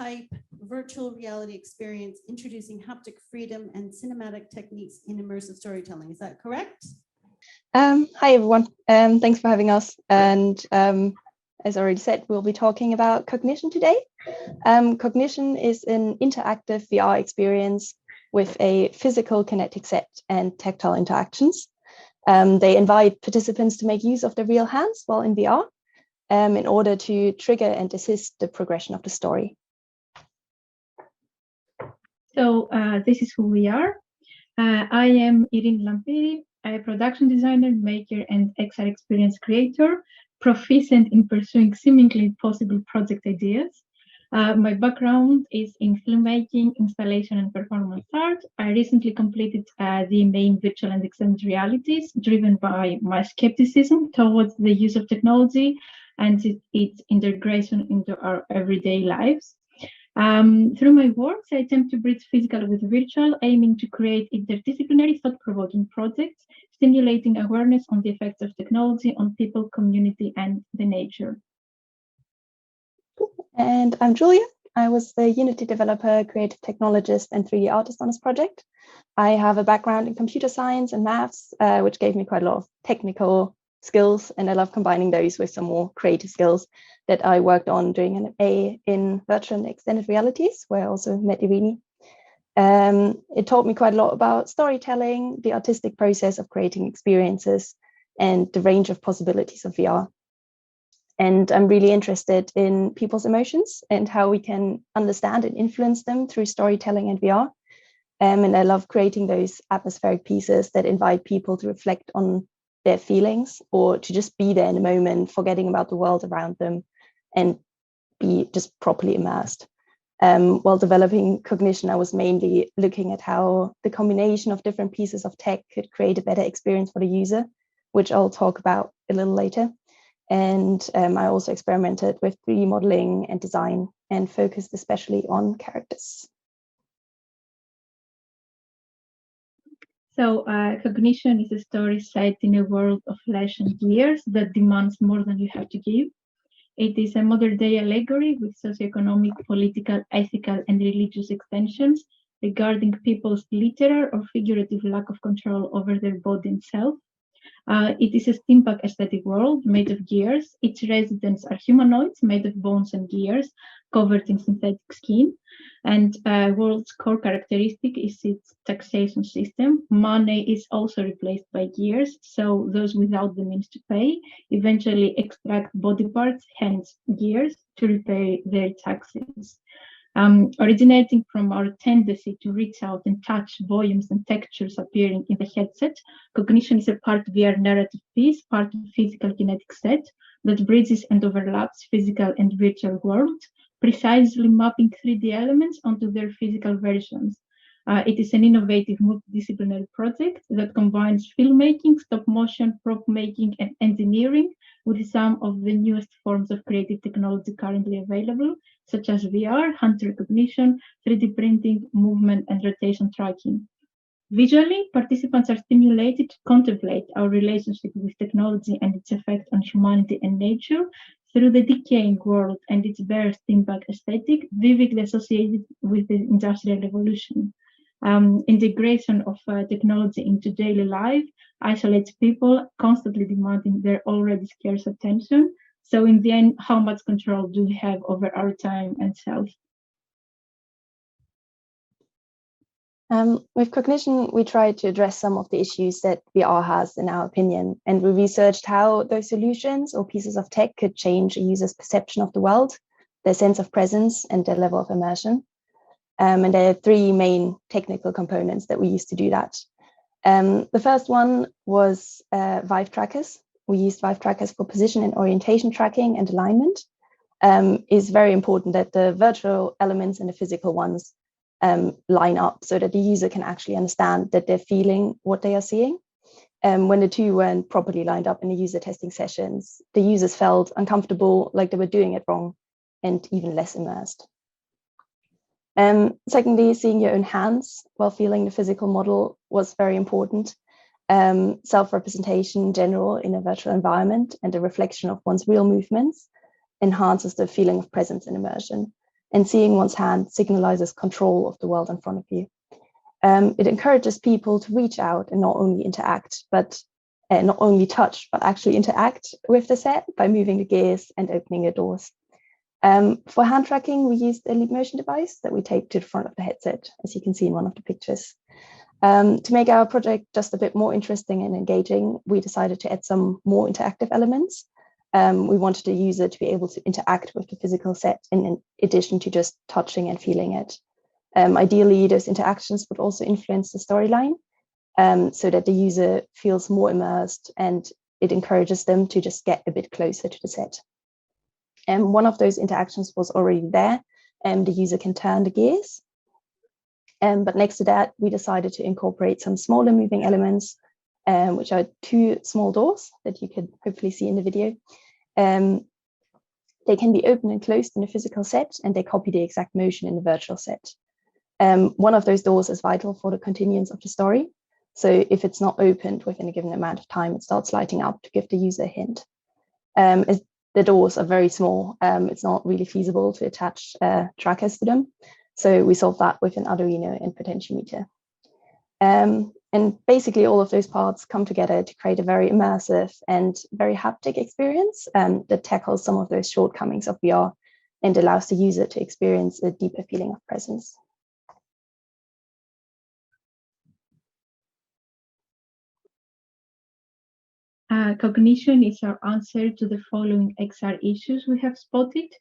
Prototype virtual reality experience introducing haptic freedom and cinematic techniques in immersive storytelling. Is that correct? Hi, everyone. Thanks for having us. And as already said, we'll be talking about Cognition today. Cognition is an interactive VR experience with a physical kinetic set and tactile interactions. They invite participants to make use of their real hands while in VR in order to trigger and assist the progression of the story. So this is who we are. I am Eirini Lampiri, a production designer, maker, and XR experience creator, proficient in pursuing seemingly impossible project ideas. My background is in filmmaking, installation, and performance art. I recently completed the main virtual and extended realities, driven by my skepticism towards the use of technology and its integration into our everyday lives. Through my works, I attempt to bridge physical with virtual, aiming to create interdisciplinary, thought-provoking projects, stimulating awareness on the effects of technology on people, community, and the nature. And I'm Julia. I was the Unity developer, creative technologist, and 3D artist on this project. I have a background in computer science and maths, which gave me quite a lot of technical skills, and I love combining those with some more creative skills that I worked on doing an A in virtual and extended realities, where I also met Eirini. It taught me quite a lot about storytelling, the artistic process of creating experiences, and the range of possibilities of VR. And I'm really interested in people's emotions and how we can understand and influence them through storytelling and VR. And I love creating those atmospheric pieces that invite people to reflect on their feelings or to just be there in the moment, forgetting about the world around them and be just properly immersed. While developing Cognition, I was mainly looking at how the combination of different pieces of tech could create a better experience for the user, which I'll talk about a little later. And I also experimented with 3D modeling and design and focused especially on characters. So Cognition is a story set in a world of flesh and gears that demands more than you have to give. It is a modern-day allegory with socioeconomic, political, ethical, and religious extensions regarding people's literal or figurative lack of control over their body and self. It is a steampunk aesthetic world made of gears. Its residents are humanoids made of bones and gears, covered in synthetic skin. And world's core characteristic is its taxation system. Money is also replaced by gears, so those without the means to pay eventually extract body parts, hence gears, to repay their taxes. Originating from our tendency to reach out and touch volumes and textures appearing in the headset, Cognition is a part VR narrative piece, part physical kinetic set that bridges and overlaps physical and virtual worlds, precisely mapping 3D elements onto their physical versions. It is an innovative multidisciplinary project that combines filmmaking, stop motion, prop making, and engineering with some of the newest forms of creative technology currently available, such as VR, hand recognition, 3D printing, movement, and rotation tracking. Visually, participants are stimulated to contemplate our relationship with technology and its effect on humanity and nature through the decaying world and its bare steampunk aesthetic, vividly associated with the Industrial Revolution. Integration of technology into daily life isolates people, constantly demanding their already scarce attention. So in the end, how much control do we have over our time and self? With Cognition, we tried to address some of the issues that VR has, in our opinion, and we researched how those solutions or pieces of tech could change a user's perception of the world, their sense of presence, and their level of immersion. And there are three main technical components that we used to do that. The first one was Vive trackers. We used Vive trackers for position and orientation tracking and alignment. It's very important that the virtual elements and the physical ones line up so that the user can actually understand that they're feeling what they are seeing. When the two weren't properly lined up in the user testing sessions, the users felt uncomfortable, like they were doing it wrong, and even less immersed. Secondly, seeing your own hands while feeling the physical model was very important. Self-representation in general in a virtual environment and a reflection of one's real movements enhances the feeling of presence and immersion. and seeing one's hand signalizes control of the world in front of you. It encourages people to reach out and not only interact, but not only touch, but actually interact with the set by moving the gears and opening the doors. For hand tracking, we used a leap motion device that we taped to the front of the headset, as you can see in one of the pictures. To make our project just a bit more interesting and engaging, we decided to add some more interactive elements. We wanted the user to be able to interact with the physical set in addition to just touching and feeling it. Ideally, those interactions would also influence the storyline so that the user feels more immersed and it encourages them to just get a bit closer to the set. And one of those interactions was already there, and the user can turn the gears. But next to that, we decided to incorporate some smaller moving elements, which are 2 small doors that you could hopefully see in the video. They can be opened and closed in a physical set, and they copy the exact motion in the virtual set. One of those doors is vital for the continuance of the story. So if it's not opened within a given amount of time, it starts lighting up to give the user a hint. As the doors are very small, it's not really feasible to attach trackers to them. So we solved that with an Arduino and potentiometer. And basically all of those parts come together to create a very immersive and very haptic experience that tackles some of those shortcomings of VR and allows the user to experience a deeper feeling of presence. Cognition is our answer to the following XR issues we have spotted.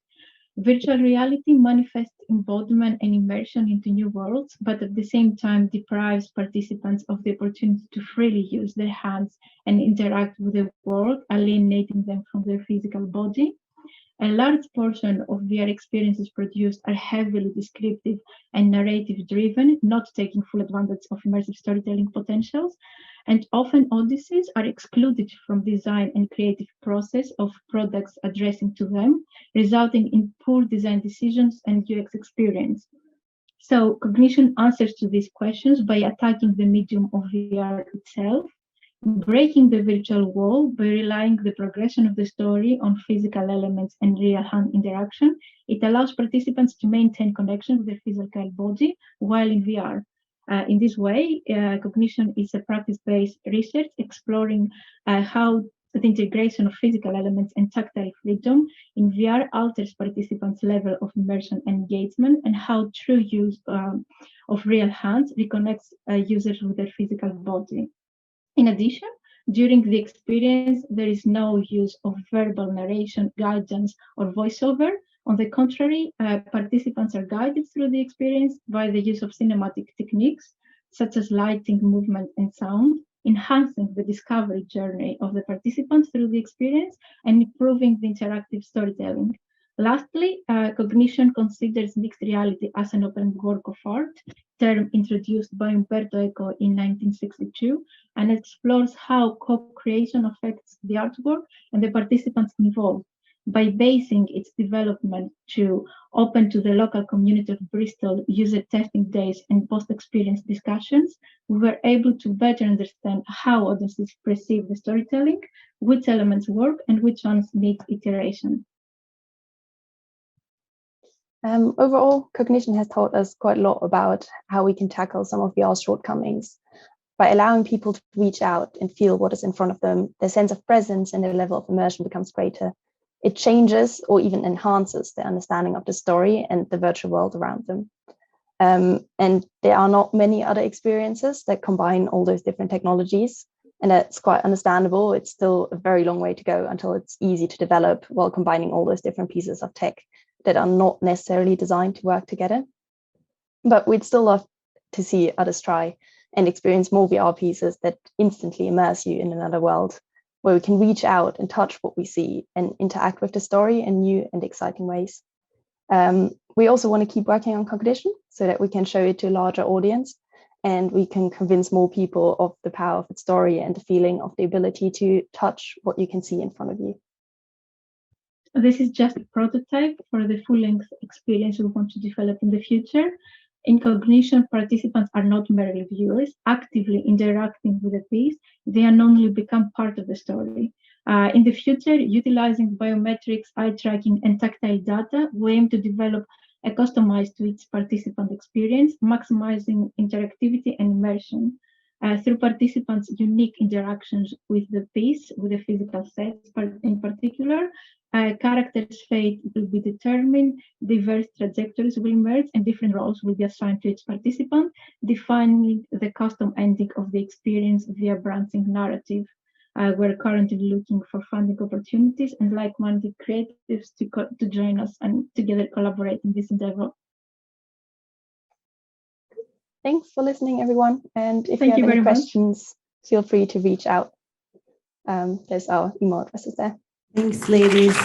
Virtual reality manifests embodiment and immersion into new worlds, but at the same time deprives participants of the opportunity to freely use their hands and interact with the world, alienating them from their physical body. A large portion of VR experiences produced are heavily descriptive and narrative-driven, not taking full advantage of immersive storytelling potentials, and often odysseys are excluded from design and creative process of products addressing to them, resulting in poor design decisions and UX experience. So Cognition answers to these questions by attacking the medium of VR itself, breaking the virtual wall by relying the progression of the story on physical elements and real hand interaction. It allows participants to maintain connection with their physical body while in VR. In this way, Cognition is a practice-based research exploring how the integration of physical elements and tactile freedom in VR alters participants' level of immersion and engagement, and how true use of real hands reconnects users with their physical body. In addition, during the experience, there is no use of verbal narration, guidance, or voiceover. On the contrary, participants are guided through the experience by the use of cinematic techniques, such as lighting, movement, and sound, enhancing the discovery journey of the participants through the experience and improving the interactive storytelling. Lastly, Cognition considers mixed reality as an open work of art, term introduced by Umberto Eco in 1962, and explores how co-creation affects the artwork and the participants involved. By basing its development to open to the local community of Bristol user testing days and post-experience discussions, we were able to better understand how audiences perceive the storytelling, which elements work, and which ones need iteration. Overall, Cognition has taught us quite a lot about how we can tackle some of VR's shortcomings. By allowing people to reach out and feel what is in front of them, their sense of presence and their level of immersion becomes greater. It changes or even enhances their understanding of the story and the virtual world around them. And there are not many other experiences that combine all those different technologies, and that's quite understandable. It's still a very long way to go until it's easy to develop while combining all those different pieces of tech that are not necessarily designed to work together. But we'd still love to see others try and experience more VR pieces that instantly immerse you in another world, where we can reach out and touch what we see and interact with the story in new and exciting ways. We also want to keep working on Cognition so that we can show it to a larger audience and we can convince more people of the power of its story and the feeling of the ability to touch what you can see in front of you. This is just a prototype for the full-length experience we want to develop in the future. In Cognition, participants are not merely viewers, actively interacting with the piece. They unknowingly become part of the story. In the future, utilizing biometrics, eye tracking, and tactile data, we aim to develop customized to each participant experience, maximizing interactivity and immersion. Through participants' unique interactions with the piece, with the physical sets in particular, characters' fate will be determined, diverse trajectories will emerge, and different roles will be assigned to each participant, defining the custom ending of the experience via branching narrative. We're currently looking for funding opportunities and like-minded creatives to join us and together collaborate in this endeavor. Thanks for listening, everyone. And if Thank you you have any very much. questions, feel free to reach out. There's our email addresses there. Thanks, ladies.